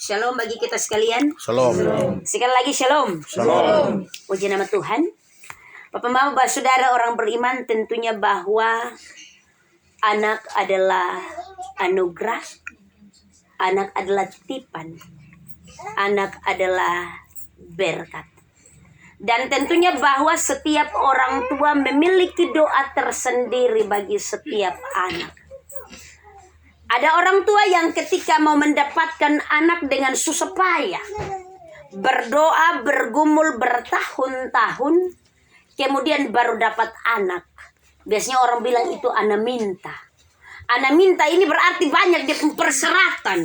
Shalom bagi kita sekalian. Shalom. Sekali lagi shalom. Shalom. Puji nama Tuhan. Bapak Mama, saudara orang beriman, tentunya bahwa anak adalah anugerah, anak adalah titipan, anak adalah berkat. Dan tentunya bahwa setiap orang tua memiliki doa tersendiri bagi setiap anak. Ada orang tua yang ketika mau mendapatkan anak dengan susah payah, berdoa, bergumul bertahun-tahun, kemudian baru dapat anak. Biasanya orang bilang itu anak minta. Anak minta ini berarti banyak dia persyaratan.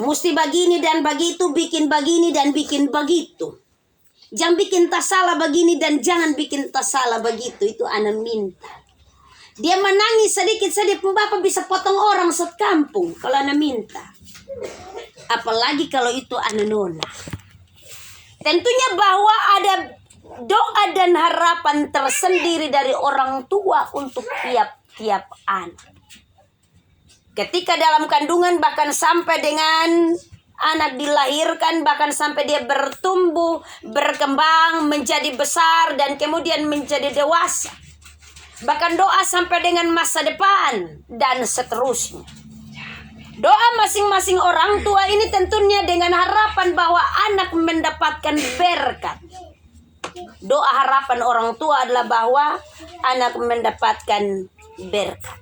Mesti begini dan begitu, bikin begini dan bikin begitu. Jangan bikin tak salah begini dan jangan bikin tak salah begitu. Itu anak minta. Dia menangis sedikit-sedikit, bapak bisa potong orang sekampung kalau anak minta. Apalagi kalau itu anak nona. Tentunya bahwa ada doa dan harapan tersendiri dari orang tua untuk tiap-tiap anak. Ketika dalam kandungan bahkan sampai dengan anak dilahirkan, bahkan sampai dia bertumbuh, berkembang, menjadi besar dan kemudian menjadi dewasa. Bahkan doa sampai dengan masa depan dan seterusnya. Doa masing-masing orang tua ini tentunya dengan harapan bahwa anak mendapatkan berkat. Doa harapan orang tua adalah bahwa anak mendapatkan berkat.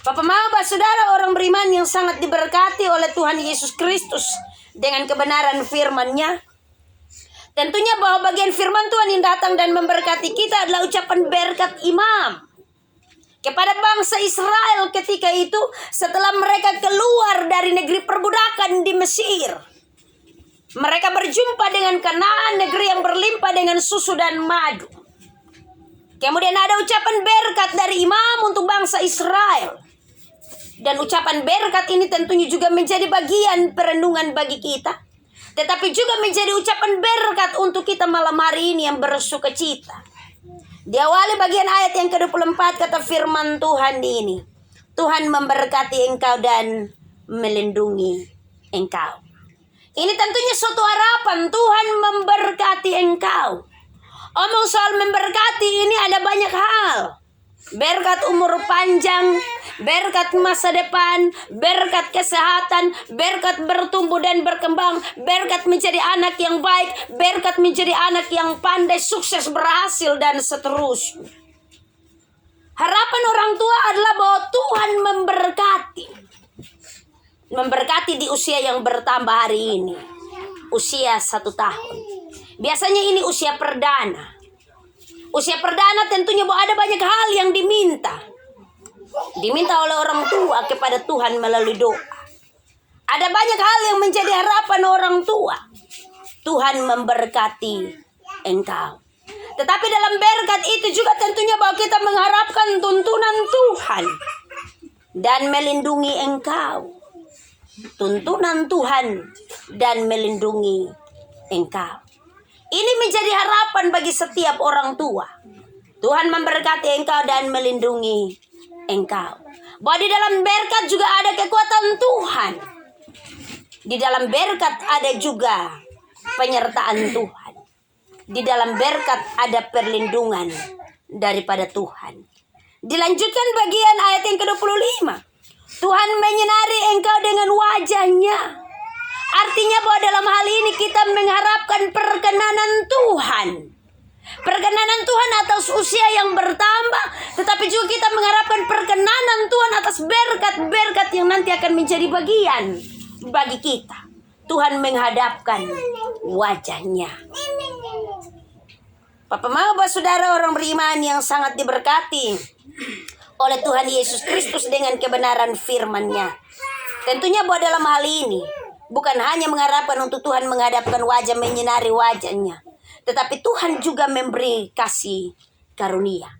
Bapak Mama, saudara orang beriman yang sangat diberkati oleh Tuhan Yesus Kristus dengan kebenaran firman-Nya. Tentunya bahwa bagian firman Tuhan yang datang dan memberkati kita adalah ucapan berkat imam kepada bangsa Israel ketika itu setelah mereka keluar dari negeri perbudakan di Mesir. Mereka berjumpa dengan Kanaan, negeri yang berlimpah dengan susu dan madu. Kemudian ada ucapan berkat dari imam untuk bangsa Israel. Dan ucapan berkat ini tentunya juga menjadi bagian perenungan bagi kita. Tetapi juga menjadi ucapan berkat untuk kita malam hari ini yang bersukacita. Diawali bagian ayat yang ke-24 kata firman Tuhan ini. Tuhan memberkati engkau dan melindungi engkau. Ini tentunya suatu harapan, Tuhan memberkati engkau. Omong soal memberkati ini ada banyak hal. Berkat umur panjang, berkat masa depan, berkat kesehatan, berkat bertumbuh dan berkembang, berkat menjadi anak yang baik, berkat menjadi anak yang pandai, sukses, berhasil, dan seterusnya. Harapan orang tua adalah bahwa Tuhan memberkati. Memberkati di usia yang bertambah hari ini. Usia 1 tahun. Biasanya ini usia perdana. Usia perdana tentunya bahwa ada banyak hal yang diminta. Diminta oleh orang tua kepada Tuhan melalui doa. Ada banyak hal yang menjadi harapan orang tua. Tuhan memberkati engkau. Tetapi dalam berkat itu juga tentunya bahwa kita mengharapkan tuntunan Tuhan. Dan melindungi engkau. Tuntunan Tuhan dan melindungi engkau. Ini menjadi harapan bagi setiap orang tua. Tuhan memberkati engkau dan melindungi engkau. Bahwa di dalam berkat juga ada kekuatan Tuhan. Di dalam berkat ada juga penyertaan Tuhan. Di dalam berkat ada perlindungan daripada Tuhan. Dilanjutkan bagian ayat yang ke-25. Tuhan menyinari engkau dengan wajah-Nya. Artinya bahwa dalam hal ini kita mengharapkan perkenanan Tuhan. Perkenanan Tuhan atas usia yang bertambah. Tetapi juga kita mengharapkan perkenanan Tuhan atas berkat-berkat yang nanti akan menjadi bagian bagi kita. Tuhan menghadapkan wajah-Nya. Bapak Mama, saudara orang beriman yang sangat diberkati oleh Tuhan Yesus Kristus dengan kebenaran firman-Nya. Tentunya bahwa dalam hal ini bukan hanya mengharapkan untuk Tuhan menghadapkan wajah, menyinari wajah-Nya. Tetapi Tuhan juga memberi kasih karunia.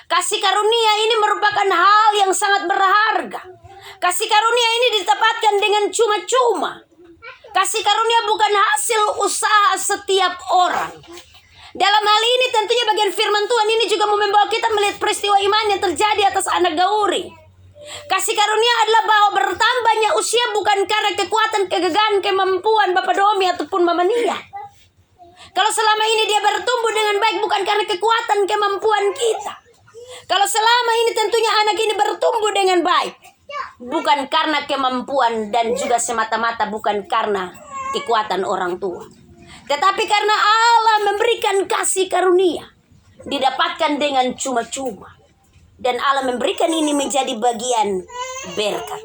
Kasih karunia ini merupakan hal yang sangat berharga. Kasih karunia ini ditempatkan dengan cuma-cuma. Kasih karunia bukan hasil usaha setiap orang. Dalam hal ini tentunya bagian firman Tuhan ini juga membawa kita melihat peristiwa iman yang terjadi atas anak Gauri. Kasih karunia adalah bahwa bertambahnya usia bukan karena kekuatan, kegagahan, kemampuan Bapak Domi ataupun Mama Nia. Kalau selama ini dia bertumbuh dengan baik bukan karena kekuatan, kemampuan kita. Kalau selama ini tentunya anak ini bertumbuh dengan baik bukan karena kemampuan dan juga semata-mata bukan karena kekuatan orang tua. Tetapi karena Allah memberikan kasih karunia didapatkan dengan cuma-cuma. Dan Allah memberikan ini menjadi bagian berkat.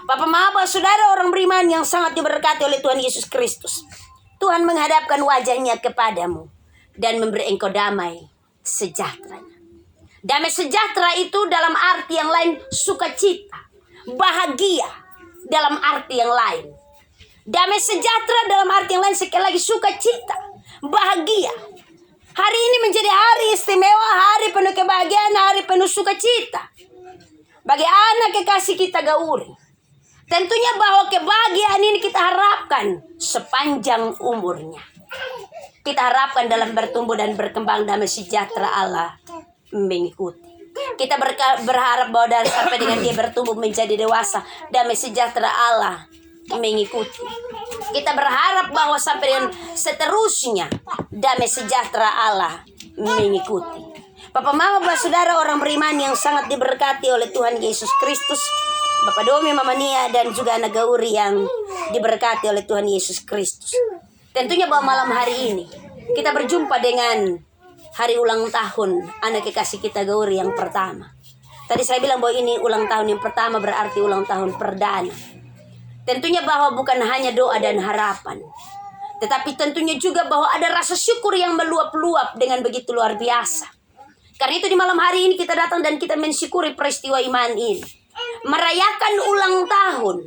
Bapak Mama, saudara orang beriman yang sangat diberkati oleh Tuhan Yesus Kristus. Tuhan menghadapkan wajahnya kepadamu dan memberi engkau damai sejahtera. Damai sejahtera itu dalam arti yang lain sukacita, bahagia dalam arti yang lain. Damai sejahtera dalam arti yang lain sekali lagi sukacita, bahagia. Hari ini menjadi hari istimewa, hari penuh kebahagiaan, hari penuh sukacita bagi anak kekasih kita Gauri. Tentunya bahwa kebahagiaan ini kita harapkan sepanjang umurnya. Kita harapkan dalam bertumbuh dan berkembang damai sejahtera Allah mengikuti. Kita berharap bahwa sampai dengan dia bertumbuh menjadi dewasa, damai sejahtera Allah mengikuti. Kita berharap bahwa sampai dengan seterusnya damai sejahtera Allah mengikuti. Bapak Mama, Bapak Saudara orang beriman yang sangat diberkati oleh Tuhan Yesus Kristus, Bapak Domi, Mama Nia dan juga anak Gauri yang diberkati oleh Tuhan Yesus Kristus. Tentunya bahwa malam hari ini kita berjumpa dengan hari ulang tahun anak kekasih kita Gauri yang pertama. Tadi saya bilang bahwa ini ulang tahun yang pertama berarti ulang tahun perdana. Tentunya bahwa bukan hanya doa dan harapan, tetapi tentunya juga bahwa ada rasa syukur yang meluap-luap dengan begitu luar biasa. Karena itu di malam hari ini kita datang dan kita mensyukuri peristiwa iman ini. Merayakan ulang tahun.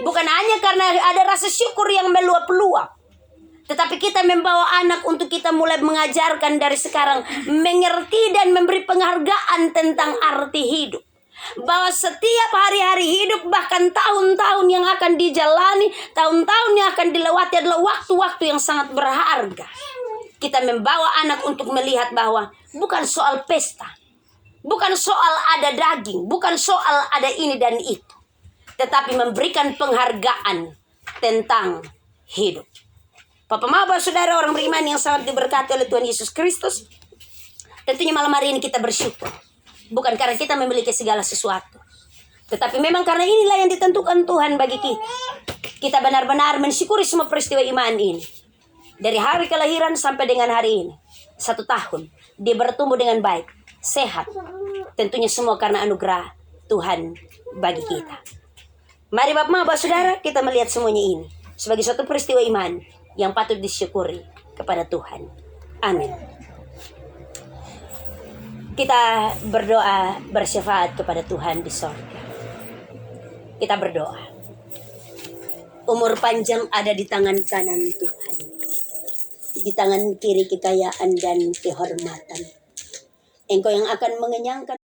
Bukan hanya karena ada rasa syukur yang meluap-luap, tetapi kita membawa anak untuk kita mulai mengajarkan dari sekarang, mengerti dan memberi penghargaan tentang arti hidup. Bahwa setiap hari-hari hidup bahkan tahun-tahun yang akan dijalani, tahun-tahun yang akan dilewati adalah waktu-waktu yang sangat berharga. Kita membawa anak untuk melihat bahwa bukan soal pesta, bukan soal ada daging, bukan soal ada ini dan itu, tetapi memberikan penghargaan tentang hidup. Bapak Mama, Saudara orang beriman yang sangat diberkati oleh Tuhan Yesus Kristus, tentunya malam hari ini kita bersyukur. Bukan karena kita memiliki segala sesuatu, tetapi memang karena inilah yang ditentukan Tuhan bagi kita. Kita benar-benar mensyukuri semua peristiwa iman ini. Dari hari kelahiran sampai dengan hari ini. 1 tahun. Dia bertumbuh dengan baik, sehat. Tentunya semua karena anugerah Tuhan bagi kita. Mari Bapak, Bapak, Saudara, kita melihat semuanya ini sebagai suatu peristiwa iman yang patut disyukuri kepada Tuhan. Amin. Kita berdoa bersyafaat kepada Tuhan di sorga. Kita berdoa. Umur panjang ada di tangan kanan Tuhan. Di tangan kiri kekayaan dan kehormatan. Engkau yang akan mengenyangkan